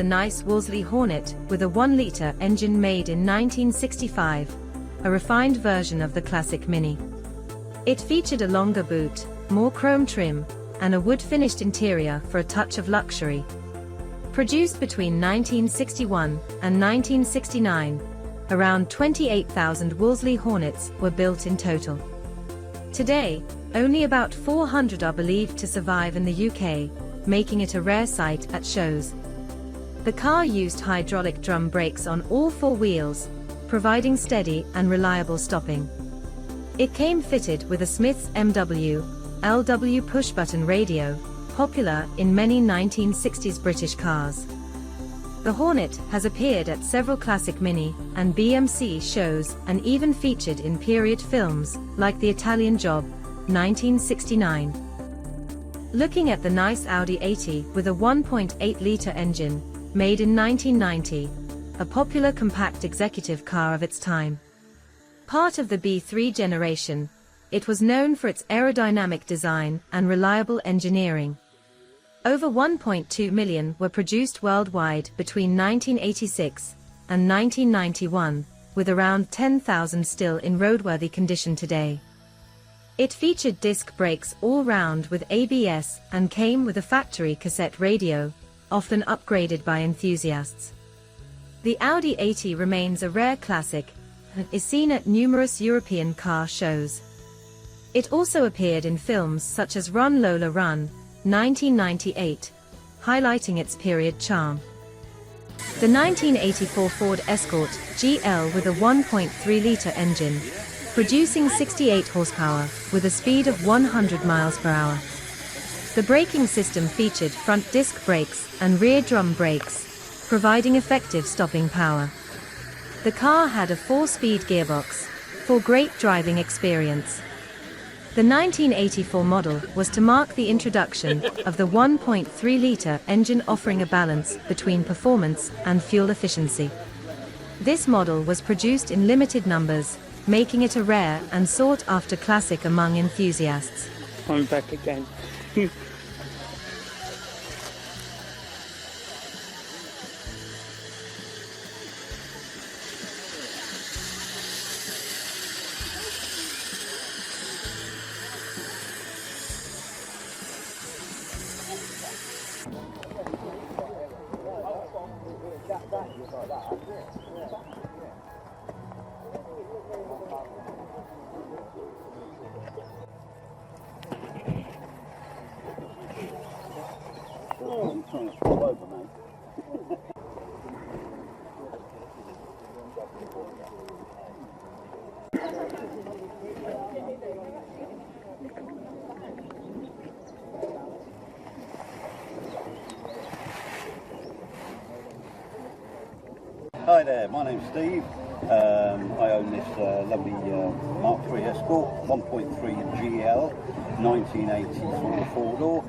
a nice Wolseley Hornet with a 1-litre engine made in 1965, a refined version of the classic Mini. It featured a longer boot, more chrome trim, and a wood-finished interior for a touch of luxury. Produced between 1961 and 1969, around 28,000 Wolseley Hornets were built in total. Today, only about 400 are believed to survive in the UK, making it a rare sight at shows. The car used hydraulic drum brakes on all 4 wheels, providing steady and reliable stopping. It came fitted with a Smith's MW/LW push-button radio, popular in many 1960s British cars. The Hornet has appeared at several classic Mini and BMC shows and even featured in period films like The Italian Job, 1969. Looking at the nice Audi 80 with a 1.8-litre engine, made in 1990, a popular compact executive car of its time. Part of the B3 generation, it was known for its aerodynamic design and reliable engineering. Over 1.2 million were produced worldwide between 1986 and 1991, with around 10,000 still in roadworthy condition today. It featured disc brakes all round with ABS and came with a factory cassette radio, often upgraded by enthusiasts. The Audi 80 remains a rare classic and is seen at numerous European car shows. It also appeared in films such as Run Lola Run, 1998, highlighting its period charm. The 1984 Ford Escort GL with a 1.3-litre engine, producing 68 horsepower with a speed of 100 miles per hour. The braking system featured front disc brakes and rear drum brakes, providing effective stopping power. The car had a 4-speed gearbox, for great driving experience. The 1984 model was to mark the introduction of the 1.3-litre engine, offering a balance between performance and fuel efficiency. This model was produced in limited numbers, making it a rare and sought-after classic among enthusiasts. I'm back again. Hi there, my name's Steve. I own this lovely Mark III Escort 1.3 GL 1984 4-door.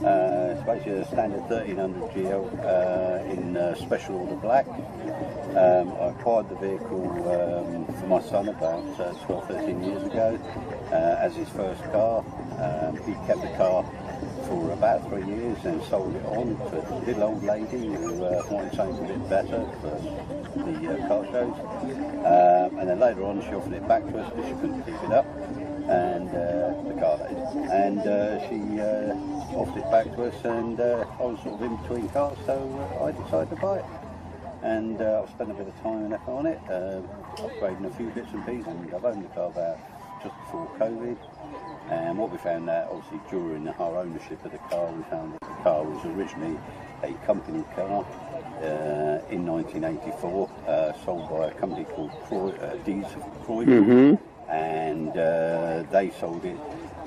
It's basically a standard 1300 GL in special order black. I acquired the vehicle for my son about 12-13 years ago as his first car. He kept the car for about 3 years and sold it on to a little old lady who wanted something a bit better for the car shows. And then later on she offered it back to us because she couldn't keep it up, and the car lady. And she offered it back to us, and I was sort of in between cars, so I decided to buy it. And I've spent a bit of time and effort on it, upgrading a few bits and pieces. And I've owned the car about just before COVID. And what we found out, obviously, during our ownership of the car, we found that the car was originally a company car in 1984, sold by a company called Croydon, and they sold it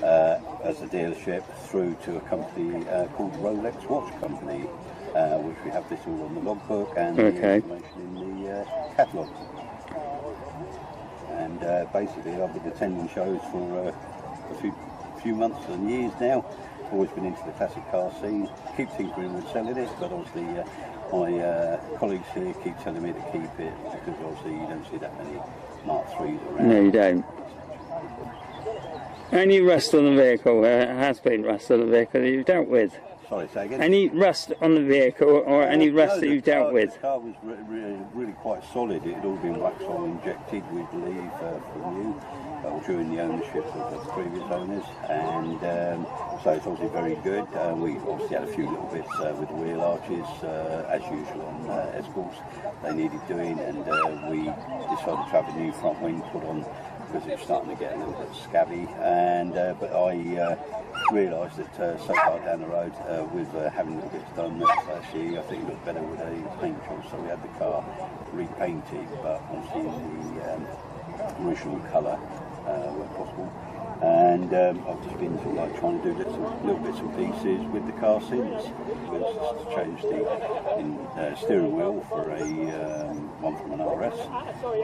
as a dealership through to a company called Rolex Watch Company, which we have this all on the logbook and the information in the catalogue. And basically, I've been attending shows for a few months and years now. Always been into the classic car scene. Keep tinkering with selling it, but obviously my colleagues here keep telling me to keep it because obviously you don't see that many Mark IIIs around. No, you don't. Any rust on the vehicle? Has been rust on the vehicle that you've dealt with? Sorry, say again? Any rust on the vehicle or any rust that you've dealt with? The car was really quite solid. It had all been wax oil injected, we believe, from new, during the ownership of the previous owners, and so it's obviously very good. We obviously had a few little bits with the wheel arches, as usual on Escorts. They needed doing, and we decided to have a new front wing put on because it was starting to get a little bit scabby, and but I realised that so far down the road with having little bits done that actually I think it looked better with a paint job, so we had the car repainted, but obviously in the original colour where possible. And I've just been sort of like trying to do little bits and pieces with the car since. Just to change the steering wheel for a one from an RS,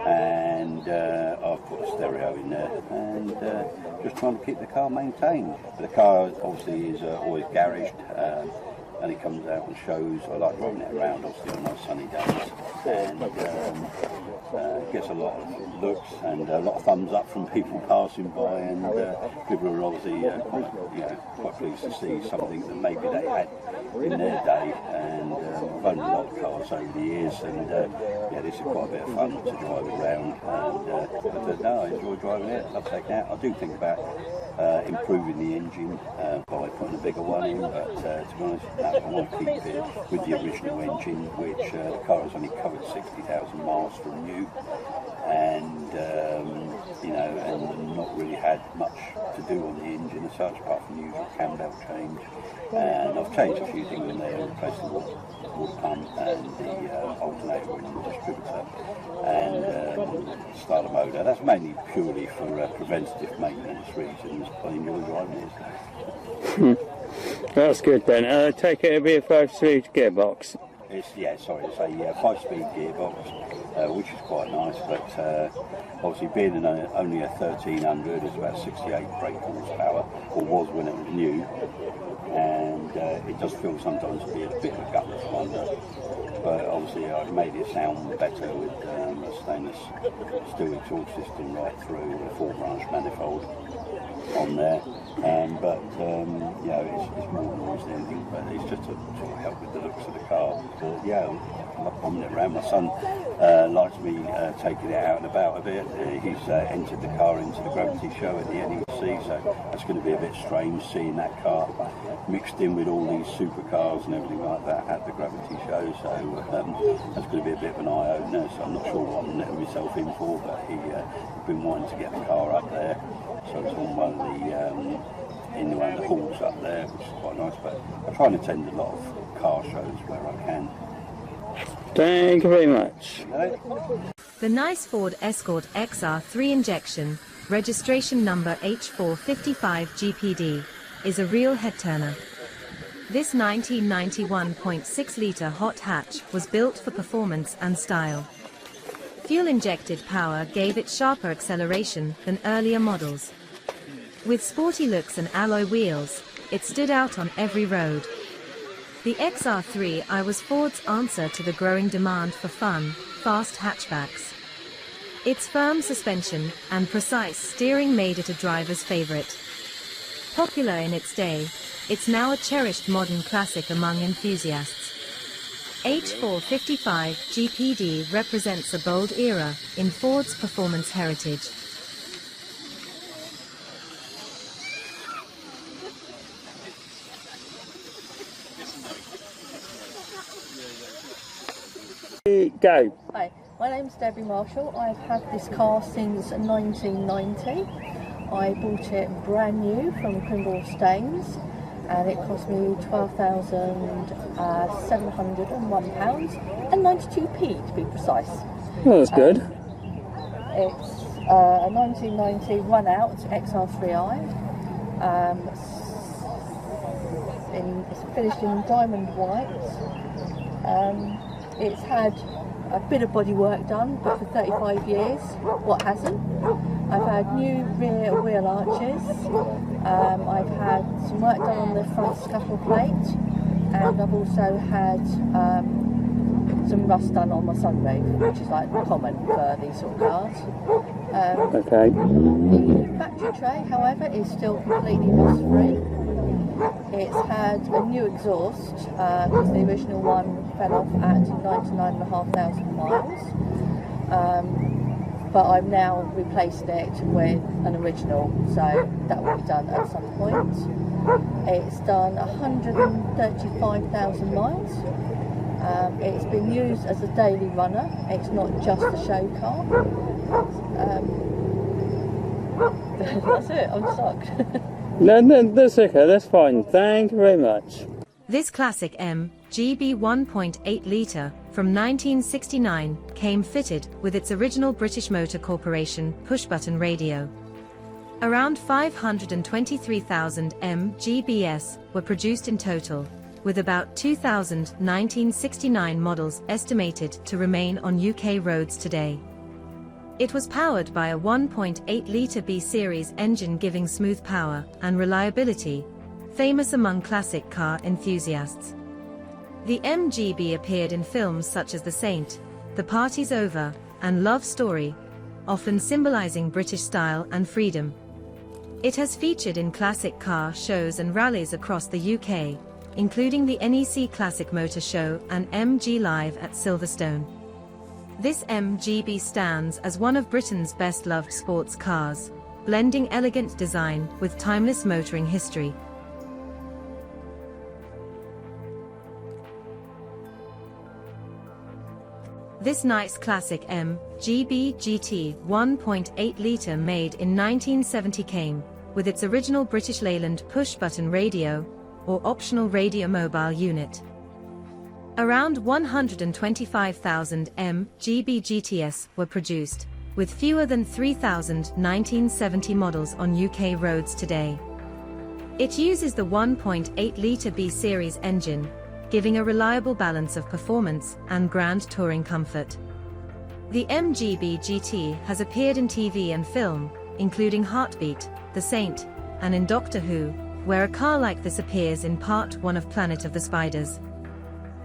and I've put a stereo in there, and just trying to keep the car maintained. The car obviously is always garaged, and it comes out and shows. I like driving it around obviously on nice sunny days, and gets a lot of looks and a lot of thumbs up from people passing by, and people are obviously quite pleased to see something that maybe they had in their day. And I've owned a lot of cars over the years, and this is quite a bit of fun to drive around, and but no, I enjoy driving it. I love taking it out. I do think about improving the engine by putting a bigger one in, but to be honest, no, I want to keep it with the original engine, which the car has only covered 60,000 miles from new, and and not really had much to do on the engine as such, apart from the usual cam belt change. And I've changed a few things in there, replaced the water pump and the alternator in the distributor, and starter motor. That's mainly purely for preventative maintenance reasons. I enjoy driving it. That's good then. I take it it'll be a 5-speed gearbox. It's a 5-speed gearbox, which is quite nice, but obviously being only a 1300, it's about 68 brake horsepower, or was when it was new, and it does feel sometimes to be a bit of a gutless wonder, but obviously I've made it sound better with a stainless steel exhaust system right through, with a 4-branch manifold on there, but it's more noise than anything, but it's just to sort of help with the looks of the car. But I love bombing it around. My son likes me taking it out and about a bit. He's entered the car into the Gravity show at the NEC, so that's going to be a bit strange seeing that car mixed in with all these supercars and everything like that at the Gravity show, so that's going to be a bit of an eye-opener, so I'm not sure what I'm letting myself in for, but he's been wanting to get the car up there, so it's on one of the in one of the halls up there, which is quite nice, but I try and attend a lot of car shows where I can. Thank you very much. The nice Ford Escort XR3 injection, registration number H455GPD, is a real head-turner. This 1991.6-litre hot hatch was built for performance and style. Fuel-injected power gave it sharper acceleration than earlier models. With sporty looks and alloy wheels, it stood out on every road. The XR3i was Ford's answer to the growing demand for fun, fast hatchbacks. Its firm suspension and precise steering made it a driver's favorite. Popular in its day, it's now a cherished modern classic among enthusiasts. H455 GPD represents a bold era in Ford's performance heritage. Go. Hi, my name's Debbie Marshall. I've had this car since 1990. I bought it brand new from Crimble Staines, and it cost me £12,701 and 92p to be precise. Oh, that's good. It's a 1990 run-out XR3i. It's finished in diamond white. It's had a bit of bodywork done, but for 35 years, what hasn't? I've had new rear wheel arches, I've had some work done on the front scuttle plate, and I've also had some rust done on my sunroof, which is like common for these sort of cars. Okay. The battery tray, however, is still completely rust-free. It's had a new exhaust because the original one fell off at 99,500 miles. But I've now replaced it with an original, so that will be done at some point. It's done 135,000 miles. It's been used as a daily runner. It's not just a show car. That's it, I'm stuck. No, that's okay, that's fine. Thank you very much. This classic MGB 1.8 litre from 1969 came fitted with its original British Motor Corporation push-button radio. Around 523,000 MGBs were produced in total, with about 2,000 1969 models estimated to remain on UK roads today. It was powered by a 1.8-litre B-series engine giving smooth power and reliability, famous among classic car enthusiasts. The MGB appeared in films such as The Saint, The Party's Over, and Love Story, often symbolizing British style and freedom. It has featured in classic car shows and rallies across the UK, including the NEC Classic Motor Show and MG Live at Silverstone. This MGB stands as one of Britain's best-loved sports cars, blending elegant design with timeless motoring history. This nice classic MGB GT 1.8-litre made in 1970 came with its original British Leyland push-button radio, or optional radio mobile unit. Around 125,000 MGB GTS were produced, with fewer than 3,000 1970 models on UK roads today. It uses the 1.8-litre B-series engine, giving a reliable balance of performance and grand touring comfort. The MGB GT has appeared in TV and film, including Heartbeat, The Saint, and in Doctor Who, where a car like this appears in Part 1 of Planet of the Spiders.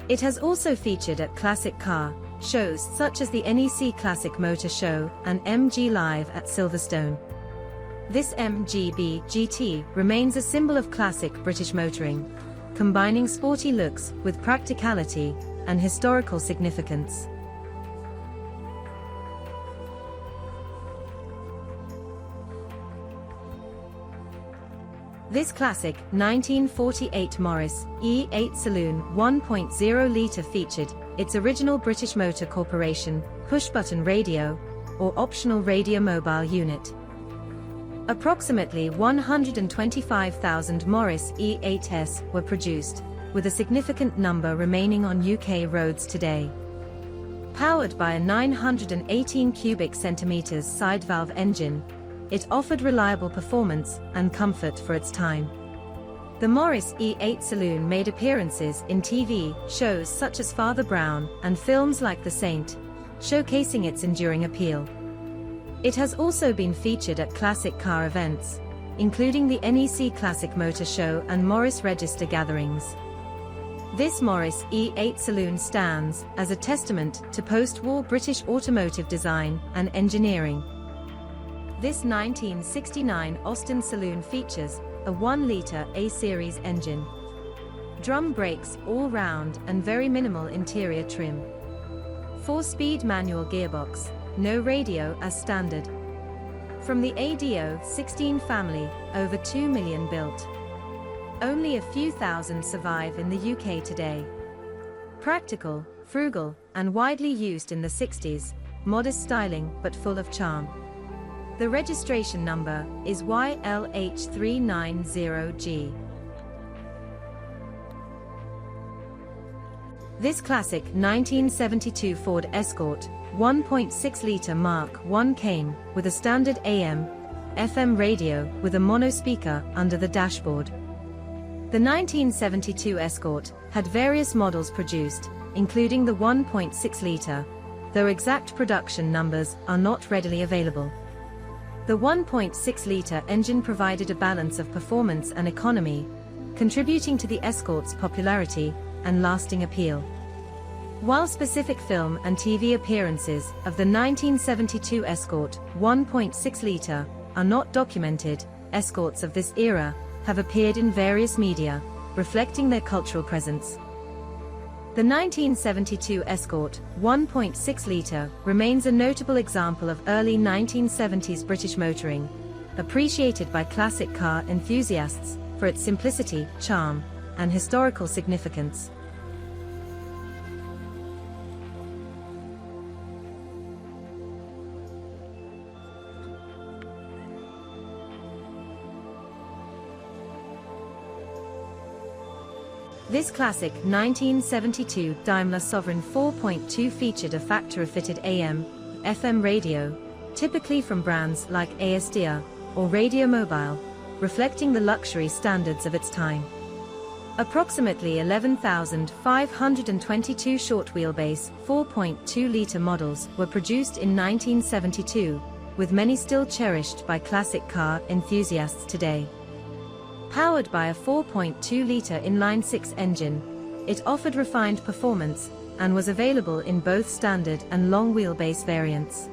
It has also featured at classic car shows such as the NEC Classic Motor Show and MG Live at Silverstone. This MGB GT remains a symbol of classic British motoring, combining sporty looks with practicality and historical significance. This classic 1948 Morris E8 Saloon 1.0-litre featured its original British Motor Corporation push-button radio, or optional radio mobile unit. Approximately 125,000 Morris E8s were produced, with a significant number remaining on UK roads today. Powered by a 918 cubic centimeters side valve engine, it offered reliable performance and comfort for its time. The Morris E8 Saloon made appearances in TV shows such as Father Brown and films like The Saint, showcasing its enduring appeal. It has also been featured at classic car events, including the NEC Classic Motor Show and Morris Register gatherings. This Morris E8 Saloon stands as a testament to post-war British automotive design and engineering. This 1969 Austin Saloon features a 1-litre A-series engine, drum brakes all round and very minimal interior trim. 4-speed manual gearbox, no radio as standard. From the ADO 16 family, over 2 million built. Only a few thousand survive in the UK today. Practical, frugal, and widely used in the 60s, modest styling but full of charm. The registration number is YLH390G. This classic 1972 Ford Escort 1.6-litre Mark I came with a standard AM/FM radio with a mono speaker under the dashboard. The 1972 Escort had various models produced, including the 1.6-litre, though exact production numbers are not readily available. The 1.6-litre engine provided a balance of performance and economy, contributing to the Escort's popularity and lasting appeal. While specific film and TV appearances of the 1972 Escort 1.6-litre are not documented, Escorts of this era have appeared in various media, reflecting their cultural presence. The 1972 Escort 1.6-litre remains a notable example of early 1970s British motoring, appreciated by classic car enthusiasts for its simplicity, charm, and historical significance. This classic 1972 Daimler Sovereign 4.2 featured a factory-fitted AM/FM radio, typically from brands like ASDR or Radio Mobile, reflecting the luxury standards of its time. Approximately 11,522 short-wheelbase 4.2-litre models were produced in 1972, with many still cherished by classic car enthusiasts today. Powered by a 4.2-litre inline-six engine, it offered refined performance and was available in both standard and long wheelbase variants.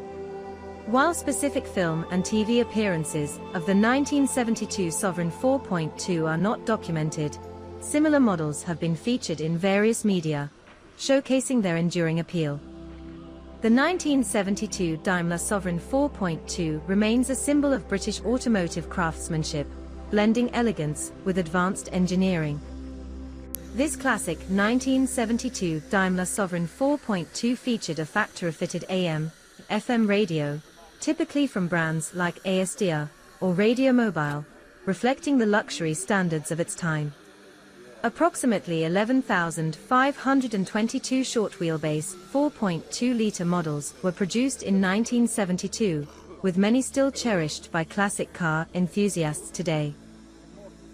While specific film and TV appearances of the 1972 Sovereign 4.2 are not documented, similar models have been featured in various media, showcasing their enduring appeal. The 1972 Daimler Sovereign 4.2 remains a symbol of British automotive craftsmanship, blending elegance with advanced engineering. This classic 1972 Daimler Sovereign 4.2 featured a factory-fitted AM/FM radio, typically from brands like ASDR or Radio Mobile, reflecting the luxury standards of its time. Approximately 11,522 short-wheelbase 4.2-litre models were produced in 1972, with many still cherished by classic car enthusiasts today.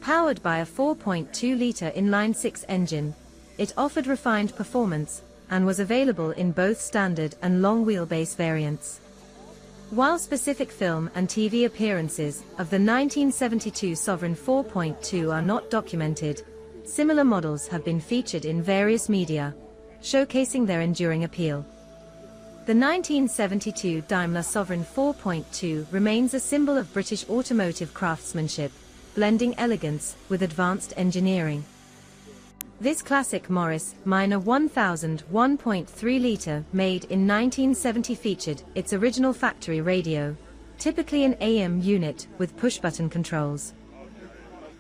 Powered by a 4.2-litre inline-six engine, it offered refined performance and was available in both standard and long wheelbase variants. While specific film and TV appearances of the 1972 Sovereign 4.2 are not documented, similar models have been featured in various media, showcasing their enduring appeal. The 1972 Daimler Sovereign 4.2 remains a symbol of British automotive craftsmanship, blending elegance with advanced engineering. This classic Morris Minor 1000 1.3-litre made in 1970 featured its original factory radio, typically an AM unit with push-button controls.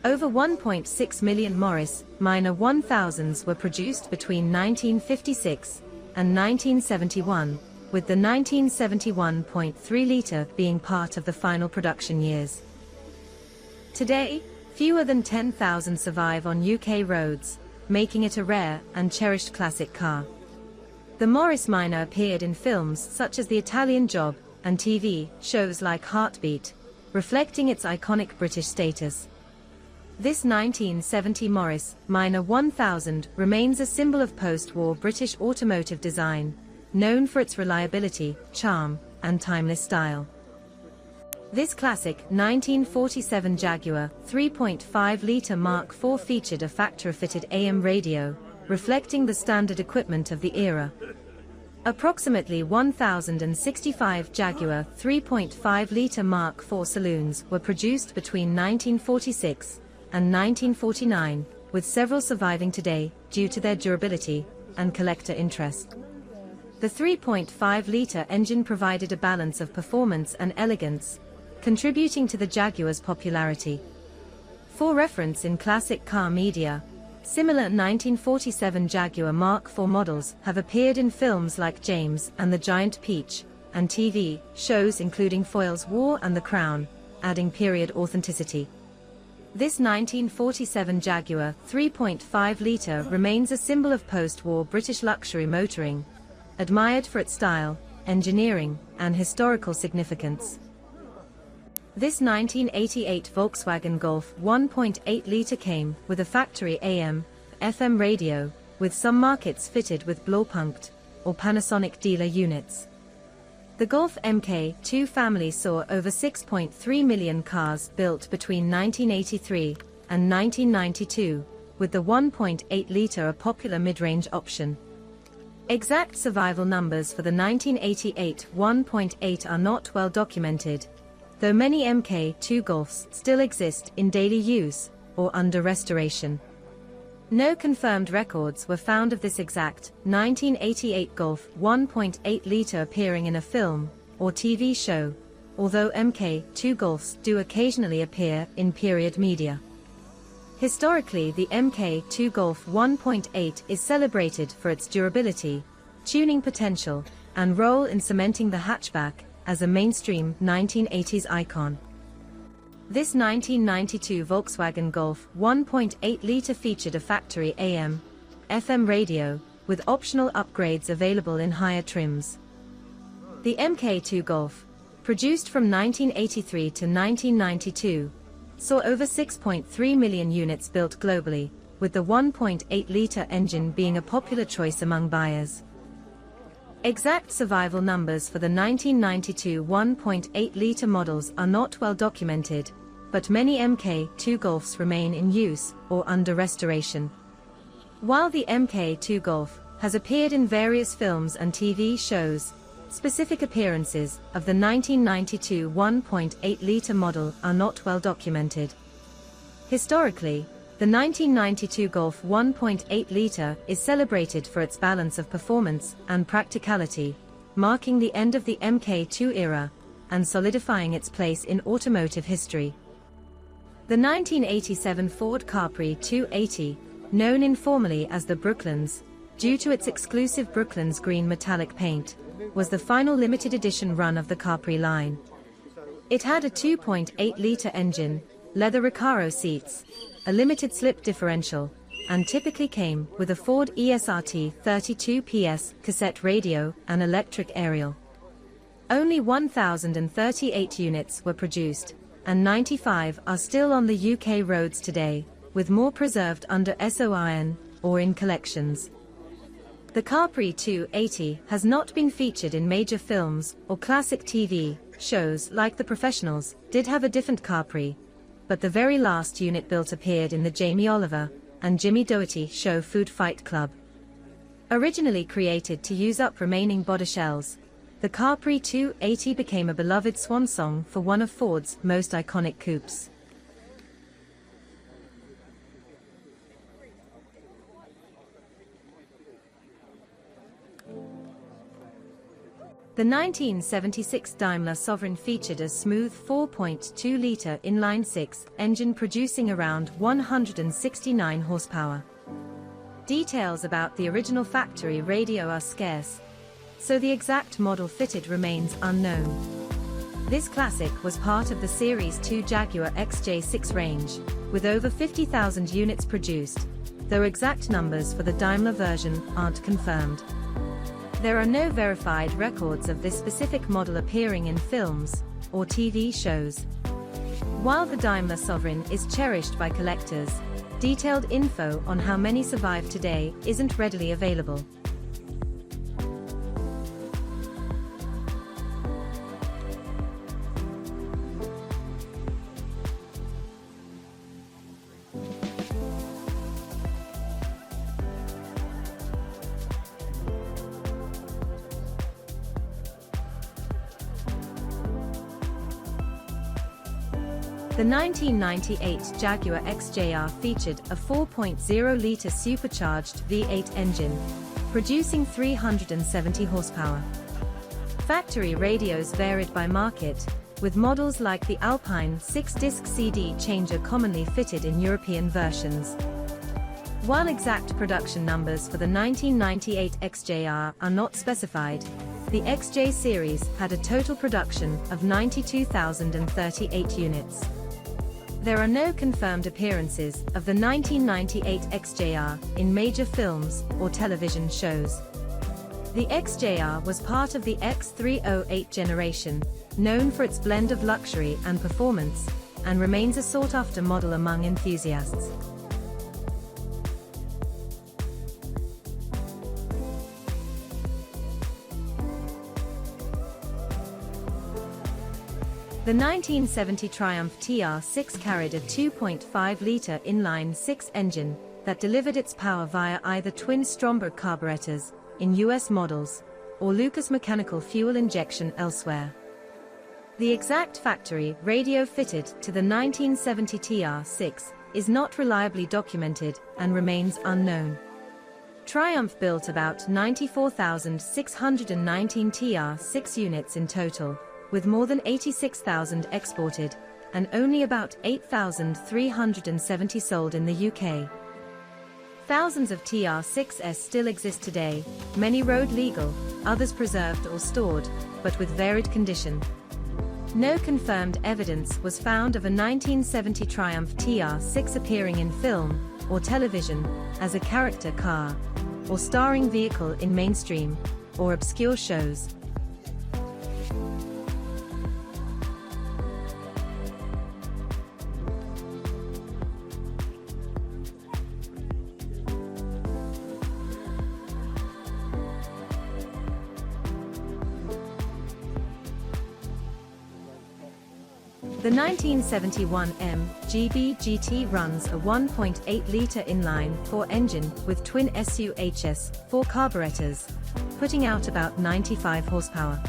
Over 1.6 million Morris Minor 1000s were produced between 1956 and 1971, with the 1971.3-litre being part of the final production years. Today, fewer than 10,000 survive on UK roads, making it a rare and cherished classic car. The Morris Minor appeared in films such as The Italian Job and TV shows like Heartbeat, reflecting its iconic British status. This 1970 Morris Minor 1000 remains a symbol of post-war British automotive design, known for its reliability, charm, and timeless style. This classic 1947 Jaguar 3.5-litre Mark IV featured a factory-fitted AM radio, reflecting the standard equipment of the era. Approximately 1,065 Jaguar 3.5-litre Mark IV saloons were produced between 1946 and 1949, with several surviving today due to their durability and collector interest. The 3.5-litre engine provided a balance of performance and elegance, contributing to the Jaguar's popularity. For reference in classic car media, similar 1947 Jaguar Mark IV models have appeared in films like James and the Giant Peach, and TV shows including Foyle's War and The Crown, adding period authenticity. This 1947 Jaguar 3.5-litre remains a symbol of post-war British luxury motoring, admired for its style, engineering, and historical significance. This 1988 Volkswagen Golf 1.8-litre came with a factory AM/FM radio, with some markets fitted with Blaupunkt or Panasonic dealer units. The Golf MK2 family saw over 6.3 million cars built between 1983 and 1992, with the 1.8-litre a popular mid-range option. Exact survival numbers for the 1988 1.8 are not well documented, though many MK2 Golfs still exist in daily use, or under restoration. No confirmed records were found of this exact 1988 Golf 1.8-liter appearing in a film or TV show, although Mk2 Golfs do occasionally appear in period media. Historically, the Mk2 Golf 1.8 is celebrated for its durability, tuning potential, and role in cementing the hatchback as a mainstream 1980s icon. This 1992 Volkswagen Golf 1.8-liter featured a factory AM/FM radio, with optional upgrades available in higher trims. The Mk2 Golf, produced from 1983 to 1992, saw over 6.3 million units built globally, with the 1.8-liter engine being a popular choice among buyers. Exact survival numbers for the 1992 1.8-liter models are not well documented, but many Mk2 Golfs remain in use or under restoration. While the Mk2 Golf has appeared in various films and TV shows, specific appearances of the 1992 1.8-liter model are not well documented. Historically, the 1992 Golf 1.8-liter is celebrated for its balance of performance and practicality, marking the end of the Mk2 era and solidifying its place in automotive history. The 1987 Ford Capri 280, known informally as the Brooklands, due to its exclusive Brooklands green metallic paint, was the final limited edition run of the Capri line. It had a 2.8-liter engine, leather Recaro seats, a limited slip differential, and typically came with a Ford ESRT 32 PS cassette radio and electric aerial. Only 1,038 units were produced, and 95 are still on the UK roads today, with more preserved under SOIN or in collections. The Capri 280 has not been featured in major films or classic TV shows like The Professionals did have a different Capri, but the very last unit built appeared in the Jamie Oliver and Jimmy Doherty show Food Fight Club. Originally created to use up remaining bodyshells, the Capri 280 became a beloved swan song for one of Ford's most iconic coupes. The 1976 Daimler Sovereign featured a smooth 4.2-liter inline-six engine producing around 169 horsepower. Details about the original factory radio are scarce, so the exact model fitted remains unknown. This classic was part of the Series 2 Jaguar XJ6 range, with over 50,000 units produced, though exact numbers for the Daimler version aren't confirmed. There are no verified records of this specific model appearing in films or TV shows. While the Daimler Sovereign is cherished by collectors, detailed info on how many survive today isn't readily available. The 1998 Jaguar XJR featured a 4.0-liter supercharged V8 engine, producing 370 horsepower. Factory radios varied by market, with models like the Alpine 6-disc CD changer commonly fitted in European versions. While exact production numbers for the 1998 XJR are not specified, the XJ series had a total production of 92,038 units. There are no confirmed appearances of the 1998 XJR in major films or television shows. The XJR was part of the X308 generation, known for its blend of luxury and performance, and remains a sought-after model among enthusiasts. The 1970 Triumph TR6 carried a 2.5-liter inline-six engine that delivered its power via either twin Stromberg carburetors in US models or Lucas mechanical fuel injection elsewhere. The exact factory radio fitted to the 1970 TR6 is not reliably documented and remains unknown. Triumph built about 94,619 TR6 units in total, with more than 86,000 exported, and only about 8,370 sold in the UK. Thousands of TR6s still exist today, many road legal, others preserved or stored, but with varied condition. No confirmed evidence was found of a 1970 Triumph TR6 appearing in film or television as a character car, or starring vehicle in mainstream or obscure shows. The 1971 MGB GT runs a 1.8-litre inline-4 engine with twin SUHS 4 carburetors, putting out about 95 horsepower.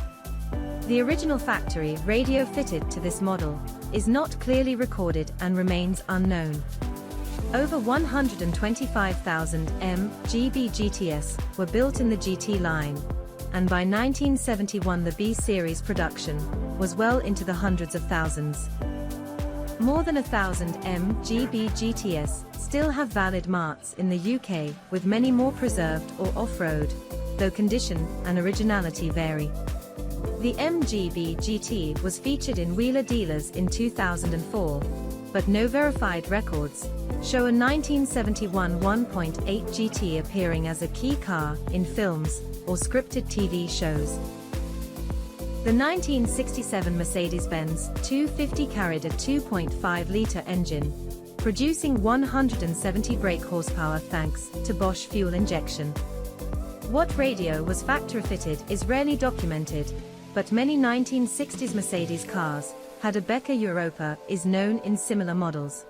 The original factory radio fitted to this model is not clearly recorded and remains unknown. Over 125,000 MGB GTS were built in the GT line, and by 1971 the B-series production was well into the hundreds of thousands. More than 1,000 MGB GTS still have valid marks in the UK, with many more preserved or off-road, though condition and originality vary. The MGB GT was featured in Wheeler Dealers in 2004, but no verified records show a 1971 1.8 GT appearing as a key car in films or scripted TV shows. The 1967 Mercedes-Benz 250 carried a 2.5-litre engine, producing 170 brake horsepower thanks to Bosch fuel injection. What radio was factory-fitted is rarely documented, but many 1960s Mercedes cars had a Becker Europa is known in similar models.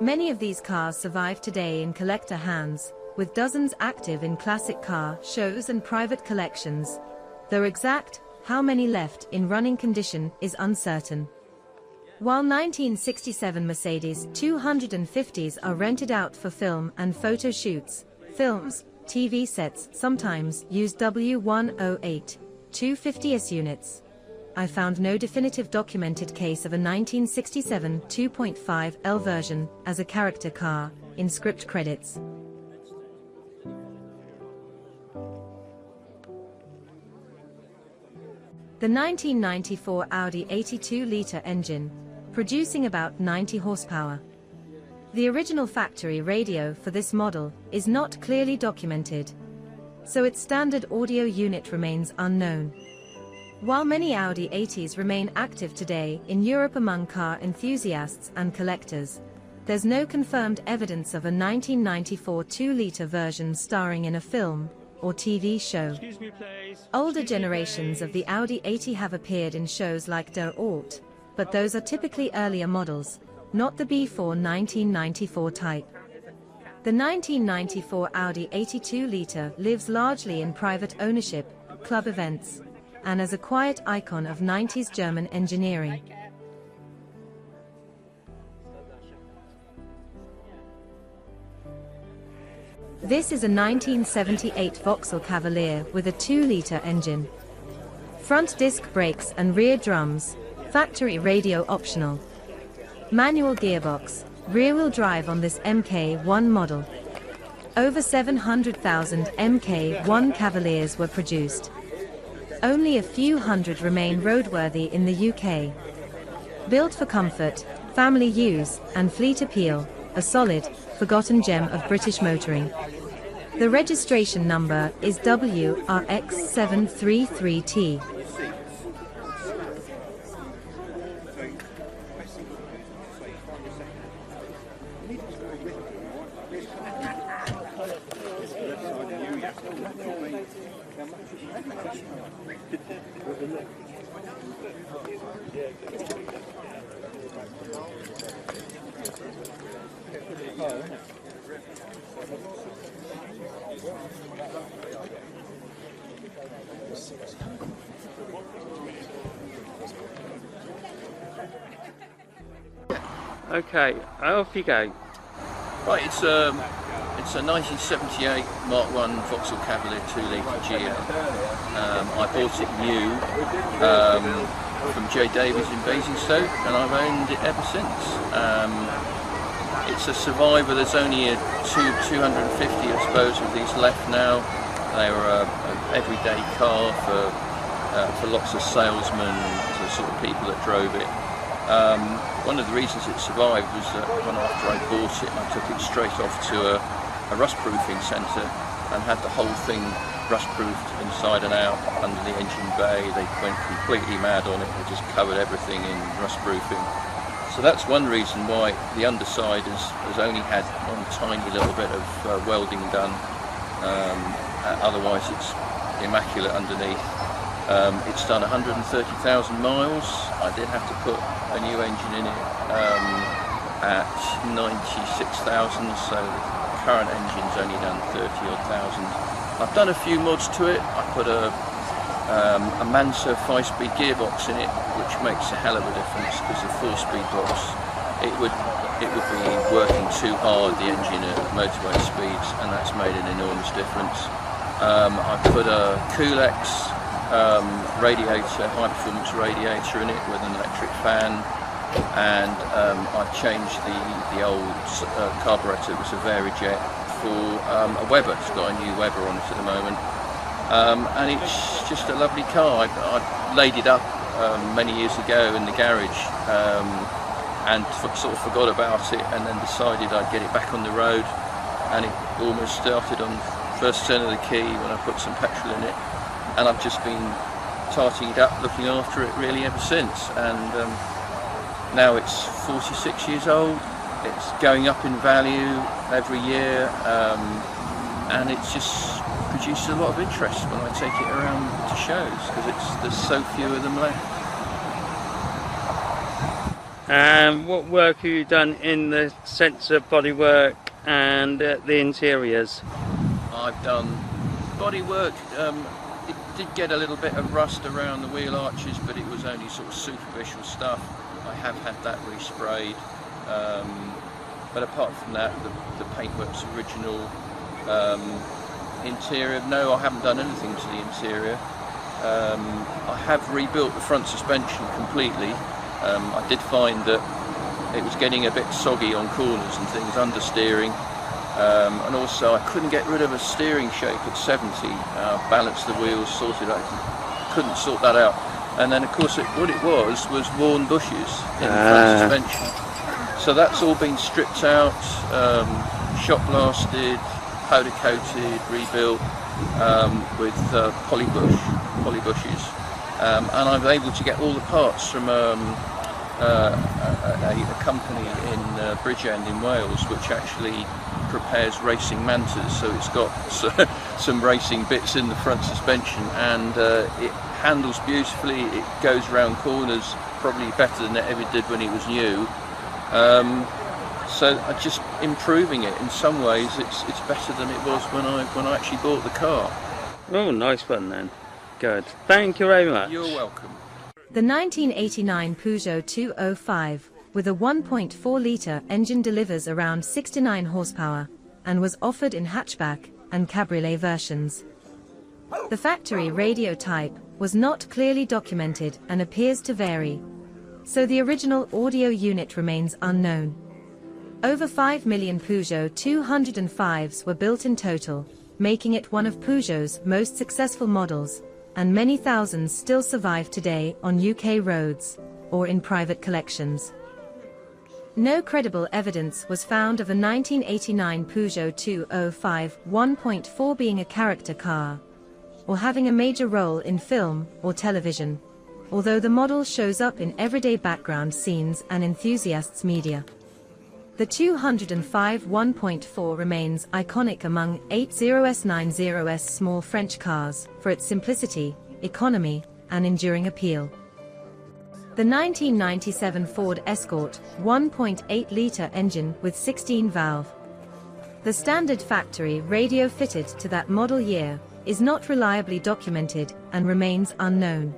Many of these cars survive today in collector hands, with dozens active in classic car shows and private collections, though exact how many left in running condition is uncertain. While 1967 Mercedes 250s are rented out for film and photo shoots, films, TV sets sometimes use W108 250S units. I found no definitive documented case of a 1967 2.5L version as a character car in script credits. The 1994 Audi 82-litre engine, producing about 90 horsepower. The original factory radio for this model is not clearly documented, so its standard audio unit remains unknown. While many Audi 80s remain active today in Europe among car enthusiasts and collectors, there's no confirmed evidence of a 1994 2-litre version starring in a film or TV show. Older generations of the Audi 80 have appeared in shows like Der Ort, but those are typically earlier models, not the B4 1994 type. The 1994 Audi 82-litre lives largely in private ownership, club events, and as a quiet icon of 90s German engineering. This is a 1978 Vauxhall Cavalier with a 2-litre engine. Front disc brakes and rear drums, factory radio optional. Manual gearbox, rear-wheel drive on this MK1 model. Over 700,000 MK1 Cavaliers were produced. Only a few hundred remain roadworthy in the UK. Built for comfort, family use, and fleet appeal, a solid, forgotten gem of British motoring. The registration number is WRX733T. Okay, off you go. Right, it's a 1978 Mark I Vauxhall Cavalier 2-litre GL. I bought it new from J Davies in Basingstoke, and I've owned it ever since. It's a survivor. There's only 250, I suppose, of these left now. They were an everyday car for lots of salesmen, the sort of people that drove it. One of the reasons it survived was that after I bought it, I took it straight off to a rust proofing centre and had the whole thing rust proofed inside and out under the engine bay. They went completely mad on it. They just covered everything in rust proofing. So that's one reason why the underside has only had one tiny little bit of welding done. Otherwise it's immaculate underneath. It's done 130,000 miles. I did have to put a new engine in it at 96,000, so the current engine's only done 30-odd thousand. I've done a few mods to it. I put a Manso 5-speed gearbox in it, which makes a hell of a difference, because the 4-speed box, it would be working too hard, the engine at motorway speeds, and that's made an enormous difference. I put a Coolx radiator, high performance radiator in it with an electric fan, and I've changed the old carburettor. It was a Varijet for a Weber. It's got a new Weber on it at the moment, and it's just a lovely car. I laid it up many years ago in the garage and sort of forgot about it, and then decided I'd get it back on the road, and it almost started on first turn of the key when I put some petrol in it. And I've just been tarting it up, looking after it really ever since. And now it's 46 years old. It's going up in value every year, and it's just produces a lot of interest when I take it around to shows, because there's so few of them left. And what work have you done in the sensor bodywork and the interiors? I've done bodywork. It did get a little bit of rust around the wheel arches, but it was only sort of superficial stuff. I have had that resprayed, but apart from that, the paintwork's original. Interior, no, I haven't done anything to the interior. I have rebuilt the front suspension completely. I did find that it was getting a bit soggy on corners and things, understeering. And also I couldn't get rid of a steering shake at 70, balanced the wheels, sorted out, couldn't sort that out. And then of course what it was worn bushes in the front suspension. So that's all been stripped out, shot blasted, powder coated, rebuilt with poly bushes. And I'm able to get all the parts from a company in Bridgend in Wales, which actually prepares racing Mantas, so it's got some racing bits in the front suspension, and it handles beautifully. It goes around corners probably better than it ever did when it was new. So I'm just improving it. In some ways it's better than it was when I actually bought the car. Oh, nice one then. Good. Thank you very much. You're welcome. The 1989 Peugeot 205 with a 1.4-litre engine delivers around 69 horsepower and was offered in hatchback and cabriolet versions. The factory radio type was not clearly documented and appears to vary, so the original audio unit remains unknown. Over 5 million Peugeot 205s were built in total, making it one of Peugeot's most successful models, and many thousands still survive today on UK roads or in private collections. No credible evidence was found of a 1989 Peugeot 205 1.4 being a character car or having a major role in film or television, although the model shows up in everyday background scenes and enthusiasts' media. The 205 1.4 remains iconic among 80s 90s small French cars for its simplicity, economy, and enduring appeal. The 1997 Ford Escort 1.8-litre engine with 16-valve. The standard factory radio fitted to that model year is not reliably documented and remains unknown.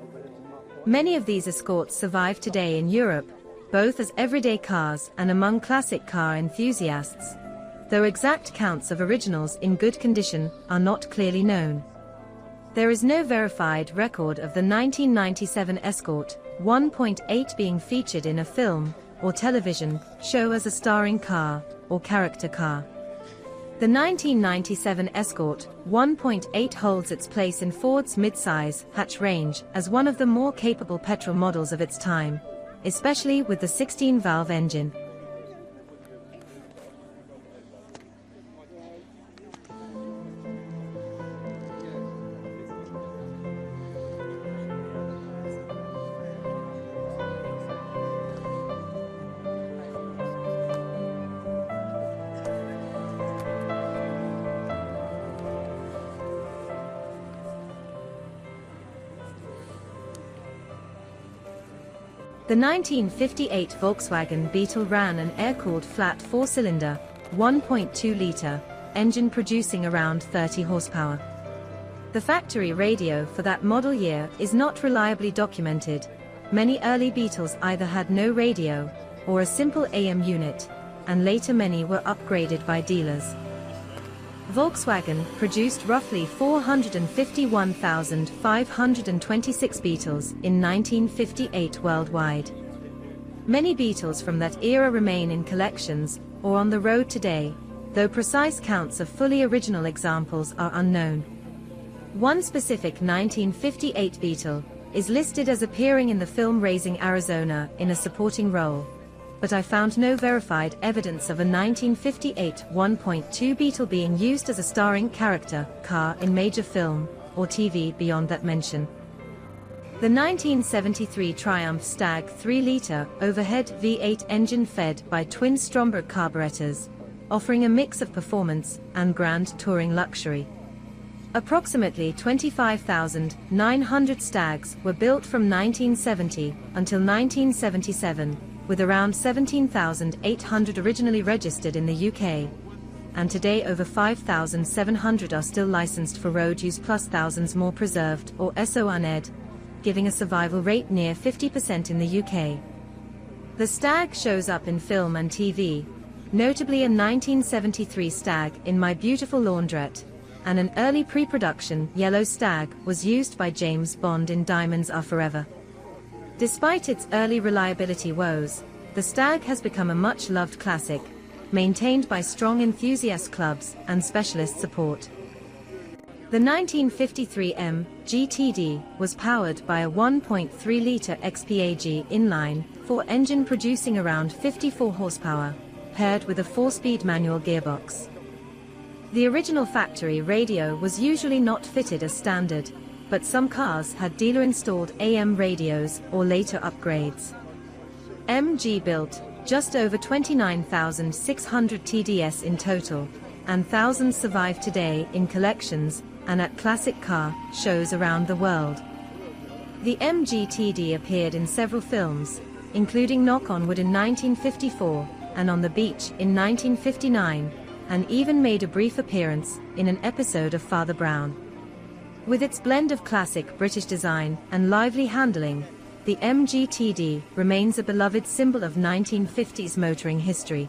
Many of these Escorts survive today in Europe, both as everyday cars and among classic car enthusiasts, though exact counts of originals in good condition are not clearly known. There is no verified record of the 1997 Escort 1.8 being featured in a film or television show as a starring car or character car. The 1997 Escort 1.8 holds its place in Ford's midsize hatch range as one of the more capable petrol models of its time, especially with the 16-valve engine. The 1958 Volkswagen Beetle ran an air-cooled flat four-cylinder, 1.2-litre engine producing around 30 horsepower. The factory radio for that model year is not reliably documented. Many early Beetles either had no radio or a simple AM unit, and later many were upgraded by dealers. Volkswagen produced roughly 451,526 Beetles in 1958 worldwide. Many Beetles from that era remain in collections or on the road today, though precise counts of fully original examples are unknown. One specific 1958 Beetle is listed as appearing in the film Raising Arizona in a supporting role, but I found no verified evidence of a 1958 1.2 Beetle being used as a starring character car in major film or TV beyond that mention. The 1973 Triumph Stag 3-litre overhead V8 engine fed by twin Stromberg carburetors, offering a mix of performance and grand touring luxury. Approximately 25,900 Stags were built from 1970 until 1977, with around 17,800 originally registered in the UK, and today over 5,700 are still licensed for road use plus thousands more preserved or SO uned, giving a survival rate near 50% in the UK. The Stag shows up in film and TV, notably a 1973 Stag in My Beautiful Laundrette, and an early pre-production yellow Stag was used by James Bond in Diamonds Are Forever. Despite its early reliability woes, the Stag has become a much-loved classic, maintained by strong enthusiast clubs and specialist support. The 1953 M GTD was powered by a 1.3-litre XPAG inline-4 engine producing around 54 horsepower, paired with a 4-speed manual gearbox. The original factory radio was usually not fitted as standard, but some cars had dealer-installed AM radios or later upgrades. MG built just over 29,600 TDS in total, and thousands survive today in collections and at classic car shows around the world. The MGTD appeared in several films, including Knock on Wood in 1954 and On the Beach in 1959, and even made a brief appearance in an episode of Father Brown. With its blend of classic British design and lively handling, the MGTD remains a beloved symbol of 1950s motoring history.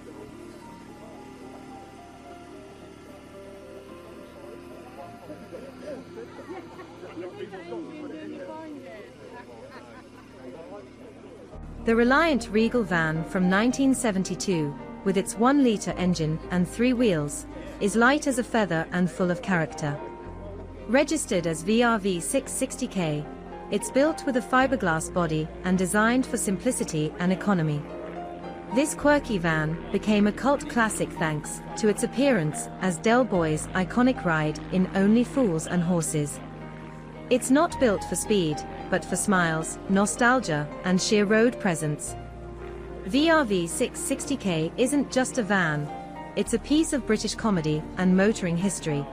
The Reliant Regal van from 1972, with its 1-litre engine and 3 wheels, is light as a feather and full of character. Registered as VRV 660K, it's built with a fiberglass body and designed for simplicity and economy. This quirky van became a cult classic thanks to its appearance as Del Boy's iconic ride in Only Fools and Horses. It's not built for speed, but for smiles, nostalgia, and sheer road presence. VRV 660K isn't just a van, it's a piece of British comedy and motoring history.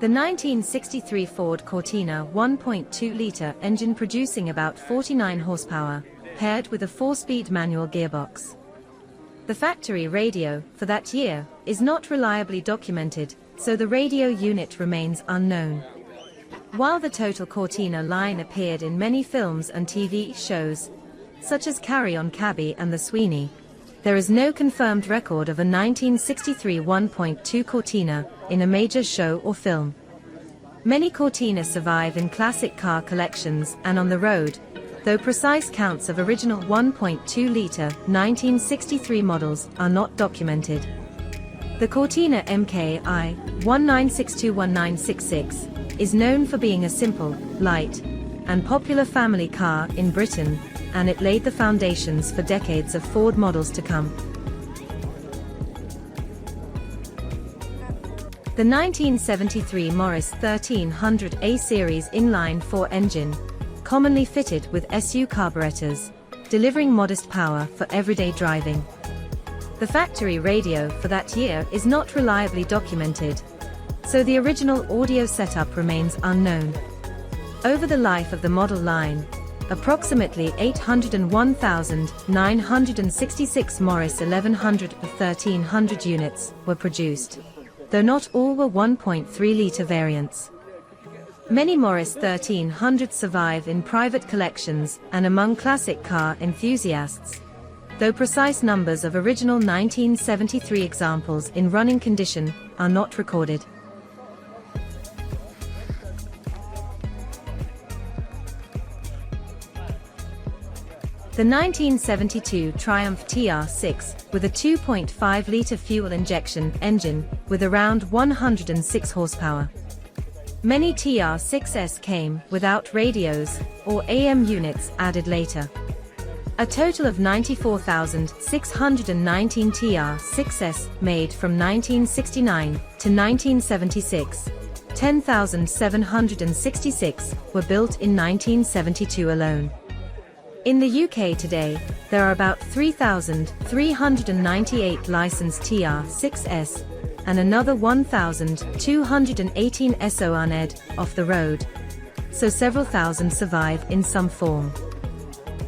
The 1963 Ford Cortina 1.2-litre engine producing about 49 horsepower, paired with a 4-speed manual gearbox. The factory radio, for that year, is not reliably documented, so the radio unit remains unknown. While the total Cortina line appeared in many films and TV shows, such as Carry On Cabby and The Sweeney, there is no confirmed record of a 1963 1.2 Cortina in a major show or film. Many Cortinas survive in classic car collections and on the road, though precise counts of original 1.2-litre 1963 models are not documented. The Cortina MKI 1962-1966 is known for being a simple, light, and popular family car in Britain, and it laid the foundations for decades of Ford models to come. The 1973 Morris 1300 A-Series inline-4 engine, commonly fitted with SU carburetors, delivering modest power for everyday driving. The factory radio for that year is not reliably documented, so the original audio setup remains unknown. Over the life of the model line, approximately 801,966 Morris 1100-1300 units were produced, though not all were 1.3-litre variants. Many Morris 1300s survive in private collections and among classic car enthusiasts, though precise numbers of original 1973 examples in running condition are not recorded. The 1972 Triumph TR6, with a 2.5-litre fuel injection engine, with around 106 horsepower. Many TR6s came without radios, or AM units added later. A total of 94,619 TR6s made from 1969 to 1976. 10,766 were built in 1972 alone. In the UK today, there are about 3,398 licensed TR6s, and another 1,218 SONED off the road, so several thousand survive in some form.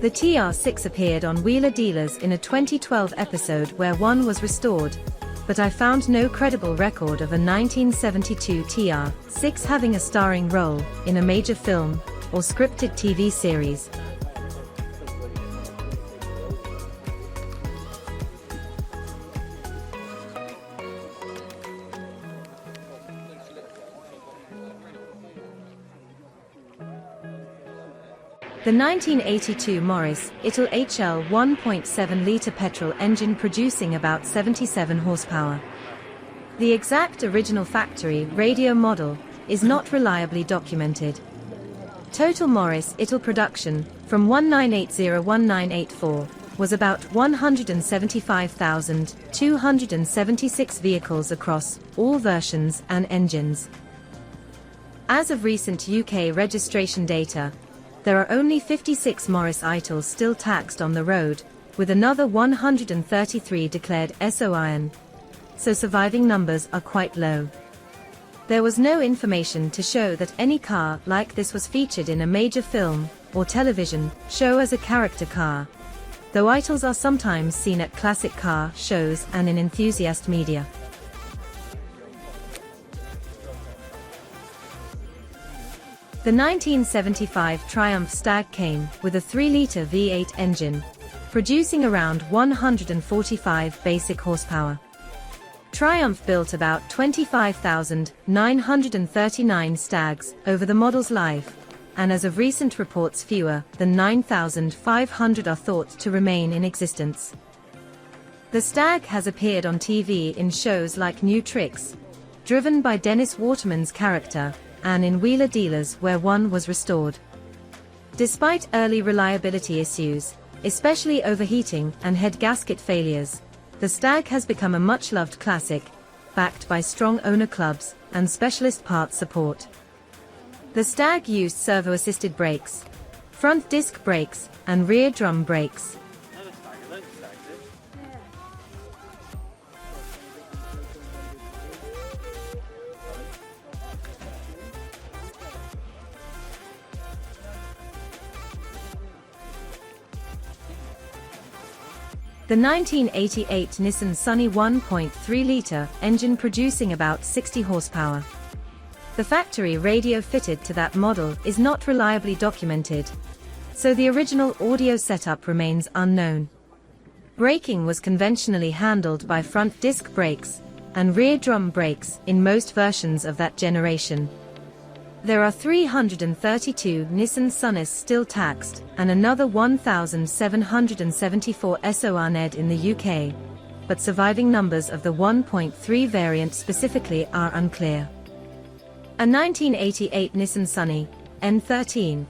The TR6 appeared on Wheeler Dealers in a 2012 episode where one was restored, but I found no credible record of a 1972 TR6 having a starring role in a major film or scripted TV series. The 1982 Morris Ital HL 1.7-litre petrol engine producing about 77 horsepower. The exact original factory radio model is not reliably documented. Total Morris Ital production from 1980-1984 was about 175,276 vehicles across all versions and engines. As of recent UK registration data, there are only 56 Morris Itals still taxed on the road, with another 133 declared SOIN, so surviving numbers are quite low. There was no information to show that any car like this was featured in a major film or television show as a character car, though Itals are sometimes seen at classic car shows and in enthusiast media. The 1975 Triumph Stag came with a 3-litre V8 engine, producing around 145 basic horsepower. Triumph built about 25,939 Stags over the model's life, and as of recent reports fewer than 9,500 are thought to remain in existence. The Stag has appeared on TV in shows like New Tricks, driven by Dennis Waterman's character, and in Wheeler Dealers where one was restored. Despite early reliability issues, especially overheating and head gasket failures, the Stag has become a much-loved classic, backed by strong owner clubs and specialist parts support. The Stag used servo-assisted brakes, front disc brakes, and rear drum brakes. The 1988 Nissan Sunny 1.3-litre engine producing about 60 horsepower. The factory radio fitted to that model is not reliably documented, so the original audio setup remains unknown. Braking was conventionally handled by front disc brakes and rear drum brakes in most versions of that generation. There are 332 Nissan Sunnis still taxed and another 1,774 SORNed in the UK, but surviving numbers of the 1.3 variant specifically are unclear. A 1988 Nissan Sunny, N13,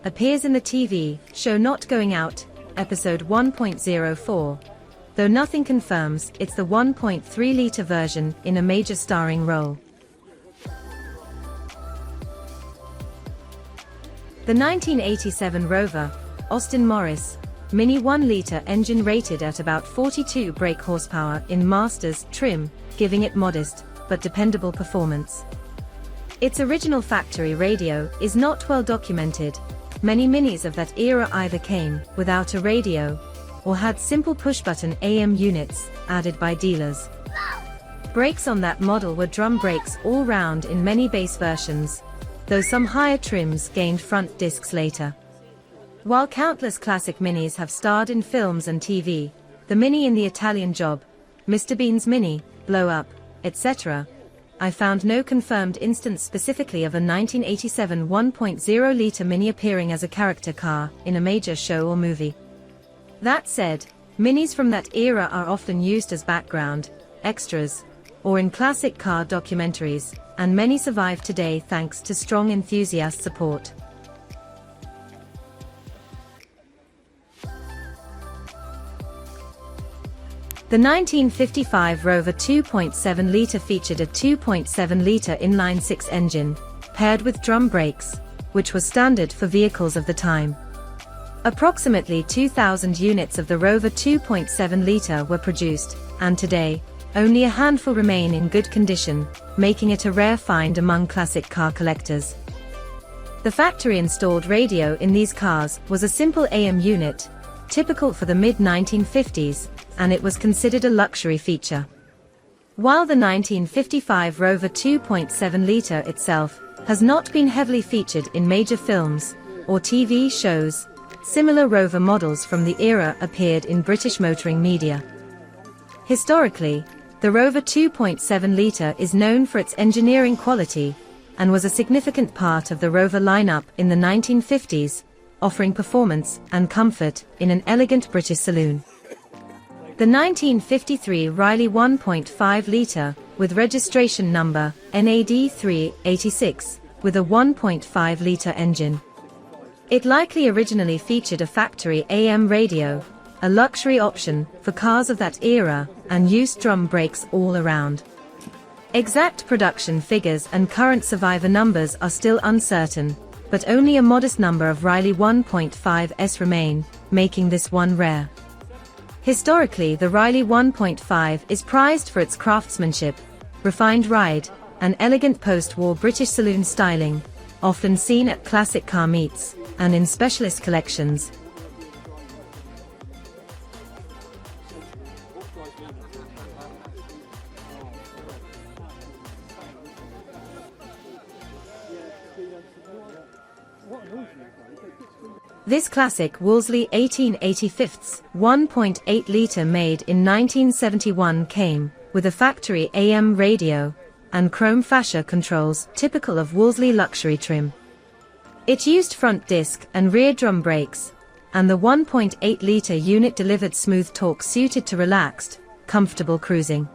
appears in the TV show Not Going Out, episode 1.04, though nothing confirms it's the 1.3-litre version in a major starring role. The 1987 Rover, Austin Morris, Mini 1-litre engine rated at about 42 brake horsepower in Masters trim, giving it modest, but dependable performance. Its original factory radio is not well documented. Many Minis of that era either came without a radio, or had simple push-button AM units added by dealers. Brakes on that model were drum brakes all round in many base versions, though some higher trims gained front discs later. While countless classic Minis have starred in films and TV, the Mini in The Italian Job, Mr. Bean's Mini, Blow Up, etc., I found no confirmed instance specifically of a 1987 1.0-litre Mini appearing as a character car in a major show or movie. That said, Minis from that era are often used as background, extras, or in classic car documentaries, and many survive today thanks to strong enthusiast support. The 1955 Rover 2.7-litre featured a 2.7-litre inline-six engine, paired with drum brakes, which was standard for vehicles of the time. Approximately 2,000 units of the Rover 2.7-litre were produced, and today, only a handful remain in good condition, making it a rare find among classic car collectors. The factory-installed radio in these cars was a simple AM unit, typical for the mid-1950s, and it was considered a luxury feature. While the 1955 Rover 2.7-litre itself has not been heavily featured in major films or TV shows, similar Rover models from the era appeared in British motoring media. Historically, the Rover 2.7-litre is known for its engineering quality and was a significant part of the Rover lineup in the 1950s, offering performance and comfort in an elegant British saloon. The 1953 Riley 1.5-litre, with registration number NAD 386, with a 1.5-litre engine. It likely originally featured a factory AM radio, a luxury option for cars of that era, and used drum brakes all around. Exact production figures and current survivor numbers are still uncertain, but only a modest number of Riley 1.5s remain, making this one rare. Historically, the Riley 1.5 is prized for its craftsmanship, refined ride, and elegant post-war British saloon styling, often seen at classic car meets and in specialist collections. This classic Wolseley 1885's 1.8-litre made in 1971 came with a factory AM radio and chrome fascia controls typical of Wolseley luxury trim. It used front disc and rear drum brakes, and the 1.8-litre unit delivered smooth torque suited to relaxed, comfortable cruising.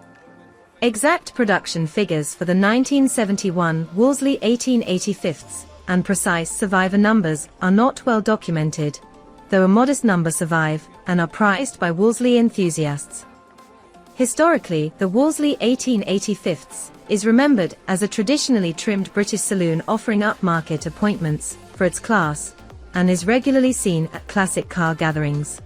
Exact production figures for the 1971 Wolseley 1885's and precise survivor numbers are not well documented, though a modest number survive and are prized by Wolseley enthusiasts. Historically, the Wolseley 1885's is remembered as a traditionally trimmed British saloon offering upmarket appointments for its class, and is regularly seen at classic car gatherings.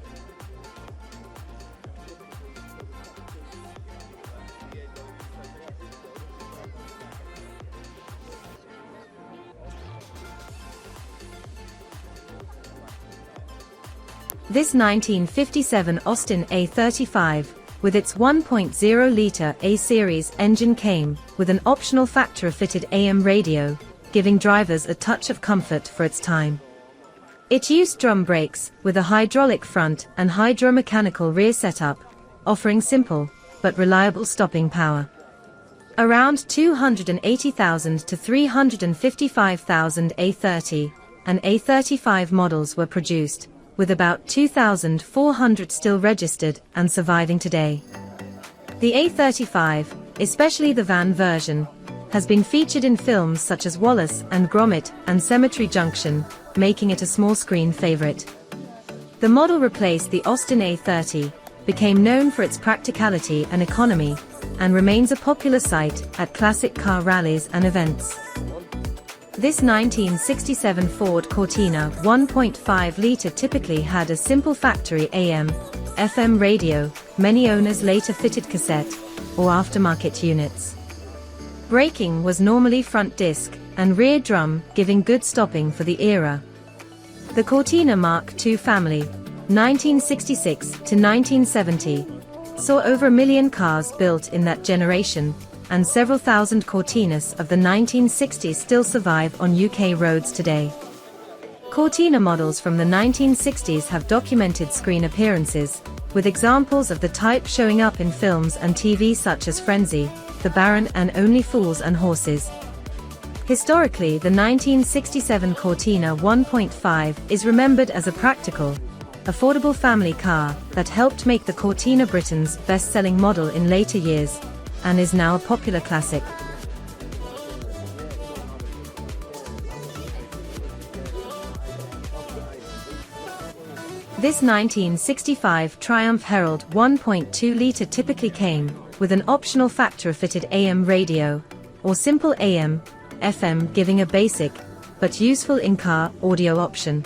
This 1957 Austin A35, with its 1.0-litre A-series engine, came with an optional factory-fitted AM radio, giving drivers a touch of comfort for its time. It used drum brakes with a hydraulic front and hydromechanical rear setup, offering simple but reliable stopping power. Around 280,000 to 355,000 A30 and A35 models were produced, with about 2,400 still registered and surviving today. The A35, especially the van version, has been featured in films such as Wallace and Gromit and Cemetery Junction, making it a small-screen favorite. The model replaced the Austin A30, became known for its practicality and economy, and remains a popular sight at classic car rallies and events. This 1967 Ford Cortina 1.5-litre typically had a simple factory AM, FM radio. Many owners later fitted cassette or aftermarket units. Braking was normally front disc and rear drum, giving good stopping for the era. The Cortina Mark II family, 1966 to 1970, saw over 1 million cars built in that generation, and several thousand Cortinas of the 1960s still survive on UK roads today. Cortina models from the 1960s have documented screen appearances, with examples of the type showing up in films and TV such as Frenzy, The Baron and Only Fools and Horses. Historically, the 1967 Cortina 1.5 is remembered as a practical, affordable family car that helped make the Cortina Britain's best-selling model in later years, and is now a popular classic. This 1965 Triumph Herald 1.2-litre typically came with an optional factory-fitted AM radio, or simple AM, FM, giving a basic, but useful in-car audio option.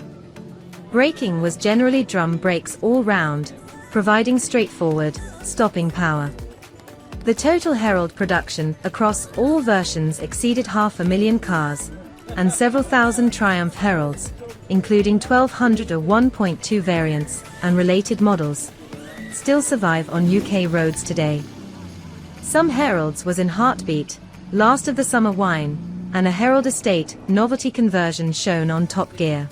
Braking was generally drum brakes all round, providing straightforward, stopping power. The total Herald production across all versions exceeded 500,000 cars, and several thousand Triumph Heralds, including 1,200 or 1.2 variants and related models, still survive on UK roads today. Some Heralds was in Heartbeat, Last of the Summer Wine, and a Herald Estate novelty conversion shown on Top Gear.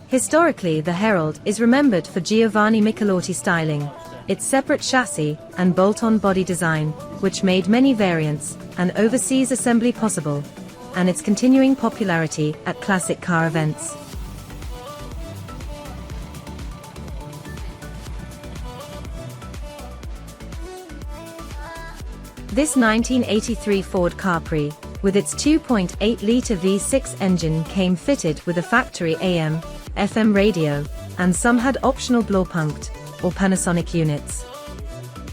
Historically, the Herald is remembered for Giovanni Michelotti styling, its separate chassis and bolt-on body design, which made many variants and overseas assembly possible, and its continuing popularity at classic car events. This 1983 Ford Capri, with its 2.8-litre V6 engine, came fitted with a factory AM, FM radio, and some had optional Blaupunkt or Panasonic units.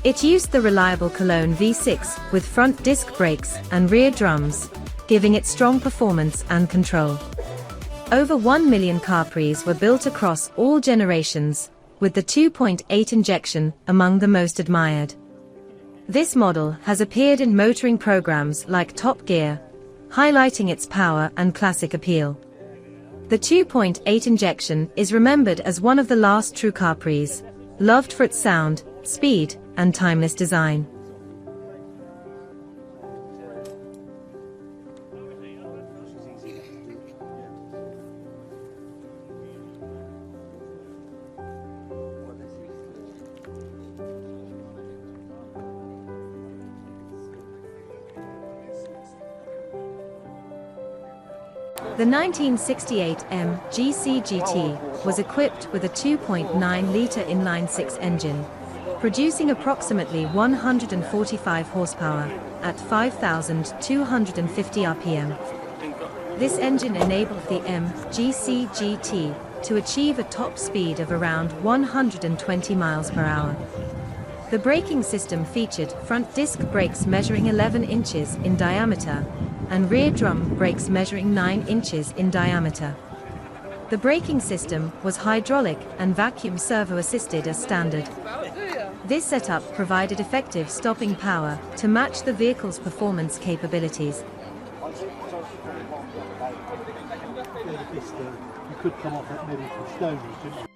It used the reliable Cologne V6 with front disc brakes and rear drums, giving it strong performance and control. Over 1 million Capris were built across all generations, with the 2.8 injection among the most admired. This model has appeared in motoring programs like Top Gear, highlighting its power and classic appeal. The 2.8 injection is remembered as one of the last true Capris, loved for its sound, speed, and timeless design. The 1968 M GC GT was equipped with a 2.9-litre inline-six engine, producing approximately 145 horsepower at 5,250 rpm. This engine enabled the M GC GT to achieve a top speed of around 120 miles per hour. The braking system featured front disc brakes measuring 11 inches in diameter and rear drum brakes measuring 9 inches in diameter. The braking system was hydraulic and vacuum servo-assisted as standard. This setup provided effective stopping power to match the vehicle's performance capabilities. You could come off at maybe from Stony, couldn't you?